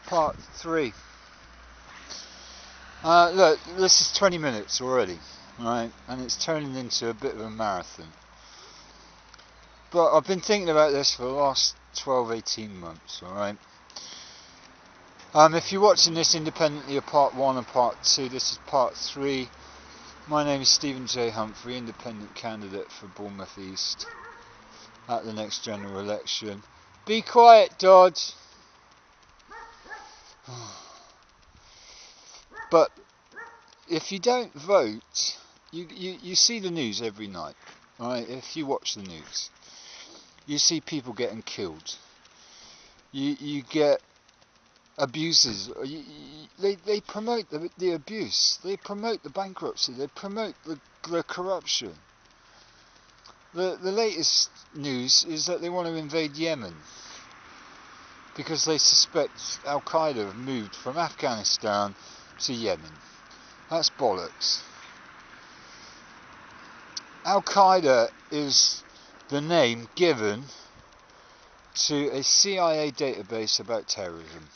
part 3. Look, this is 20 minutes already, right? And it's turning into a bit of a marathon. But I've been thinking about this for the last 12-18 months, alright? If you're watching this independently of part 1 and part 2, this is part 3. My name is Steven J Humphrey, independent candidate for Bournemouth East at the next general election. Be quiet, Dodge! But if you don't vote, you see the news every night, right? If you watch the news, you see people getting killed. You get abuses. They promote the abuse. They promote the bankruptcy. They promote the corruption. The latest news is that they want to invade Yemen because they suspect Al Qaeda have moved from Afghanistan to Yemen. That's bollocks. Al Qaeda is the name given to a CIA database about terrorism.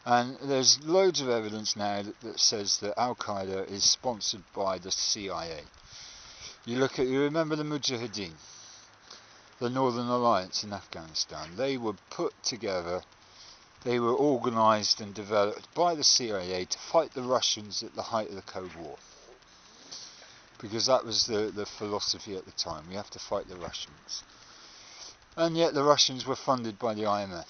And there's loads of evidence now that says that Al Qaeda is sponsored by the CIA. You remember the Mujahideen, the Northern Alliance in Afghanistan. They were put together, they were organised and developed by the CIA to fight the Russians at the height of the Cold War. Because that was the philosophy at the time, we have to fight the Russians. And yet the Russians were funded by the IMF.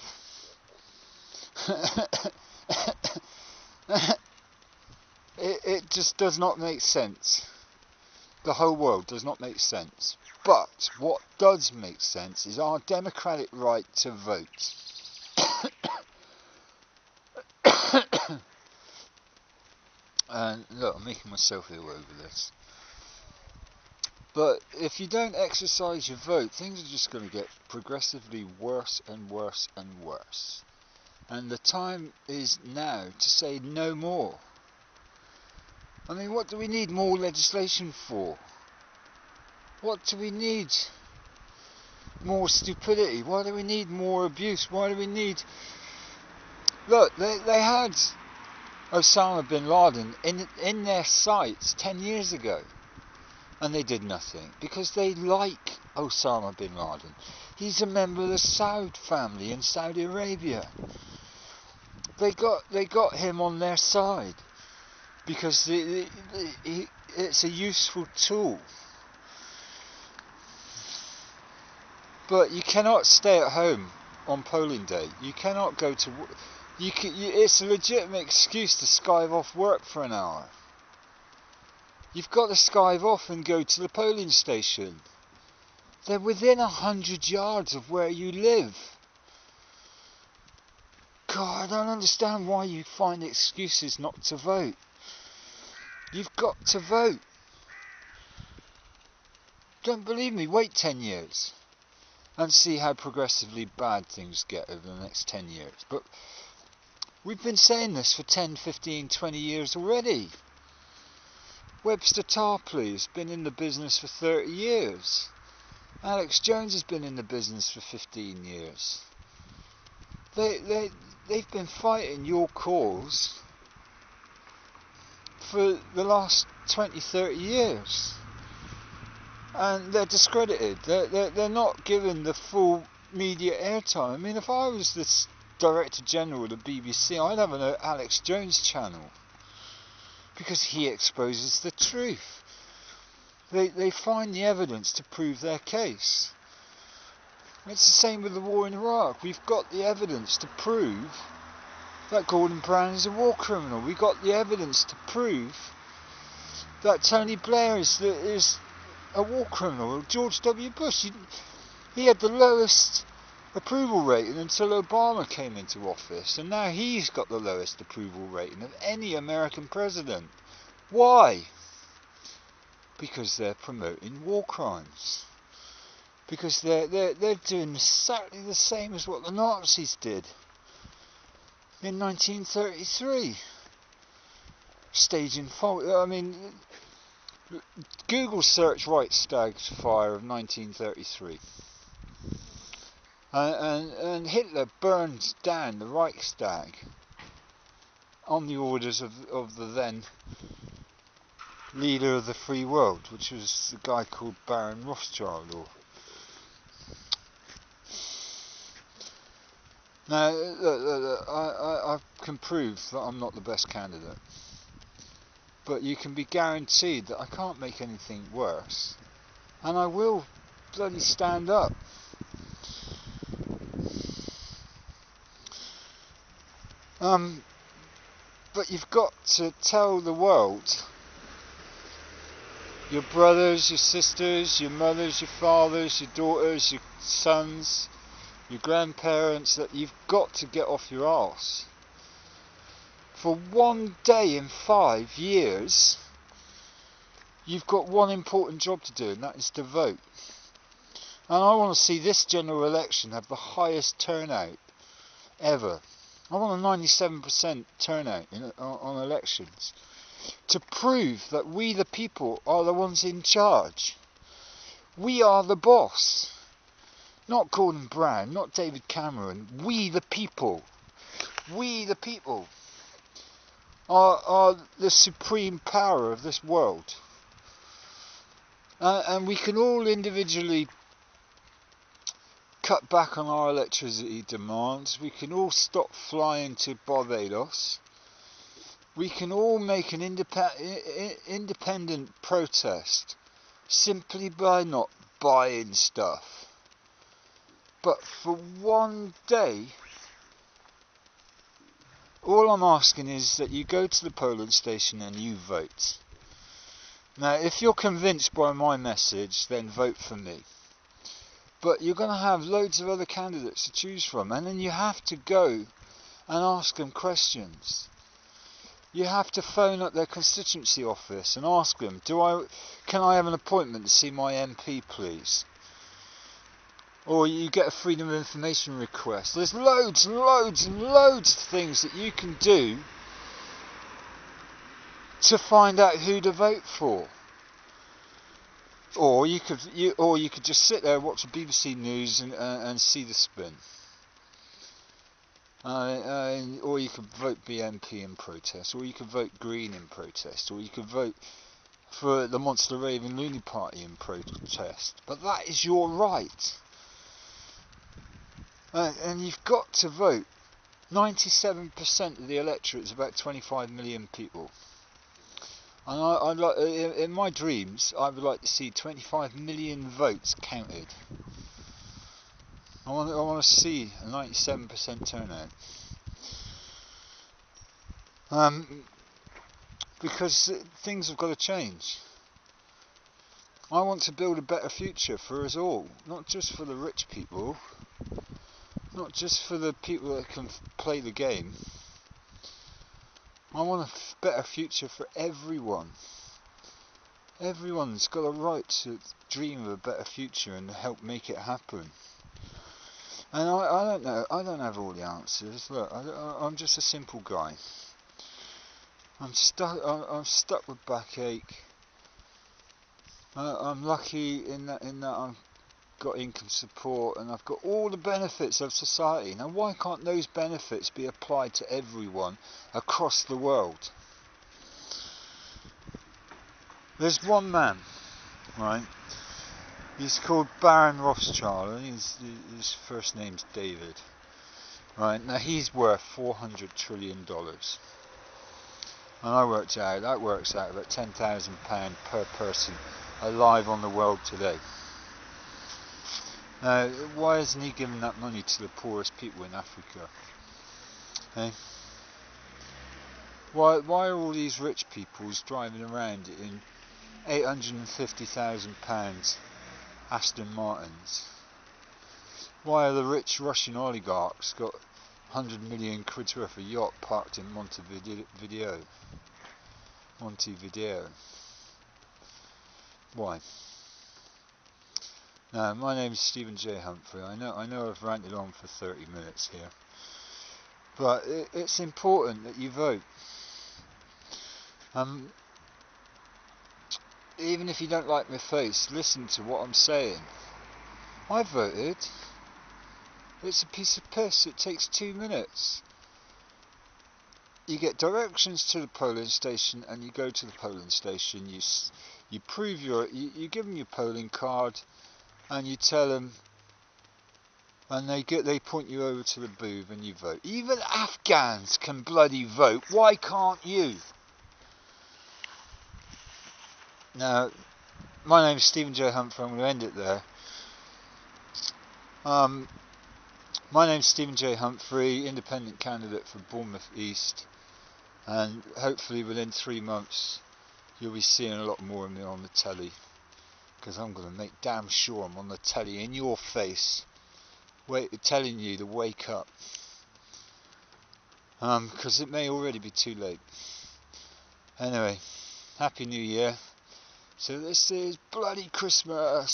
It just does not make sense. The whole world does not make sense. But what does make sense is our democratic right to vote. And look, I'm making myself ill over this. But if you don't exercise your vote, things are just going to get progressively worse and worse and worse. And the time is now to say no more. I mean, what do we need more legislation for? What do we need more stupidity? Why do we need more abuse? Why do we need... Look, they had Osama bin Laden in their sights 10 years ago. And they did nothing. Because they like Osama bin Laden. He's a member of the Saud family in Saudi Arabia. They got him on their side. Because it's a useful tool. But you cannot stay at home on polling day. You cannot go to... it's a legitimate excuse to skive off work for an hour. You've got to skive off and go to the polling station. They're within 100 yards of where you live. God, I don't understand why you find excuses not to vote. You've got to vote. Don't believe me, wait 10 years. And see how progressively bad things get over the next 10 years. But we've been saying this for 10, 15, 20 years already. Webster Tarpley has been in the business for 30 years. Alex Jones has been in the business for 15 years. They've been fighting your cause for the last 20, 30 years. And they're discredited. They're not given the full media airtime. I mean, if I was the Director General of the BBC, I'd have an Alex Jones channel. Because he exposes the truth. They find the evidence to prove their case. It's the same with the war in Iraq. We've got the evidence to prove that Gordon Brown is a war criminal. We've got the evidence to prove that Tony Blair is a war criminal. George W. Bush, he had the lowest approval rating until Obama came into office, and now he's got the lowest approval rating of any American president. Why? Because they're promoting war crimes. Because they're doing exactly the same as what the Nazis did in 1933. Staging I mean, Google search Reichstag fire of 1933. And Hitler burned down the Reichstag on the orders of the then leader of the free world, which was a guy called Baron Rothschild. Now, I can prove that I'm not the best candidate, but you can be guaranteed that I can't make anything worse, and I will bloody stand up. But you've got to tell the world, your brothers, your sisters, your mothers, your fathers, your daughters, your sons, your grandparents, that you've got to get off your arse. For one day in 5 years, you've got one important job to do, and that is to vote. And I want to see this general election have the highest turnout ever. I want a 97% turnout on elections, to prove that we the people are the ones in charge. We are the boss. Not Gordon Brown, not David Cameron. We the people. We the people are the supreme power of this world. And we can all individually cut back on our electricity demands. We can all stop flying to Barbados. We can all make an independent protest simply by not buying stuff. But for one day, all I'm asking is that you go to the polling station and you vote. Now, if you're convinced by my message, then vote for me. But you're going to have loads of other candidates to choose from, and then you have to go and ask them questions. You have to phone up their constituency office and ask them, can I have an appointment to see my MP, please? Or you get a freedom of information request. There's loads and loads and loads of things that you can do to find out who to vote for. Or you could just sit there and watch the BBC News and see the spin. Or you could vote BNP in protest, or you could vote Green in protest, or you could vote for the Monster Raving Loony Party in protest. But that is your right. And you've got to vote. 97% of the electorate is about 25 million people. And in my dreams, I would like to see 25 million votes counted. I want to see a 97% turnout. Because things have got to change. I want to build a better future for us all, not just for the rich people, not just for the people that can play the game. I want a better future for everyone. Everyone's got a right to dream of a better future and help make it happen. And I don't know, I don't have all the answers. Look, I'm just a simple guy. I'm stuck with backache. I'm lucky in that I've got income support and I've got all the benefits of society. Now, why can't those benefits be applied to everyone across the world? There's one man, right? He's called Baron Rothschild, and his first name's David. Right, now he's worth $400 trillion. And I worked out, that works out about £10,000 per person alive on the world today. Now, why isn't he giving that money to the poorest people in Africa? Eh? Why are all these rich people driving around in £850,000 Aston Martins? Why are the rich Russian oligarchs got 100 million quid's worth of yacht parked in Montevideo? Why? Now, my name is Steven J Humphrey. I know I've ranted on for 30 minutes here, but it's important that you vote. Even if you don't like my face, listen to what I'm saying. I voted. It's a piece of piss. It takes 2 minutes. You get directions to the polling station, and you go to the polling station. You prove you give them your polling card, and you tell them, and they point you over to the booth, and you vote. Even Afghans can bloody vote. Why can't you? Now, my name is Steven J Humphrey. I'm going to end it there. My name's Steven J Humphrey, independent candidate for Bournemouth East, and hopefully within 3 months you'll be seeing a lot more of me on the telly, because I'm going to make damn sure I'm on the telly in your face, telling you to wake up, because it may already be too late. Anyway, Happy New Year. So this is bloody Christmas.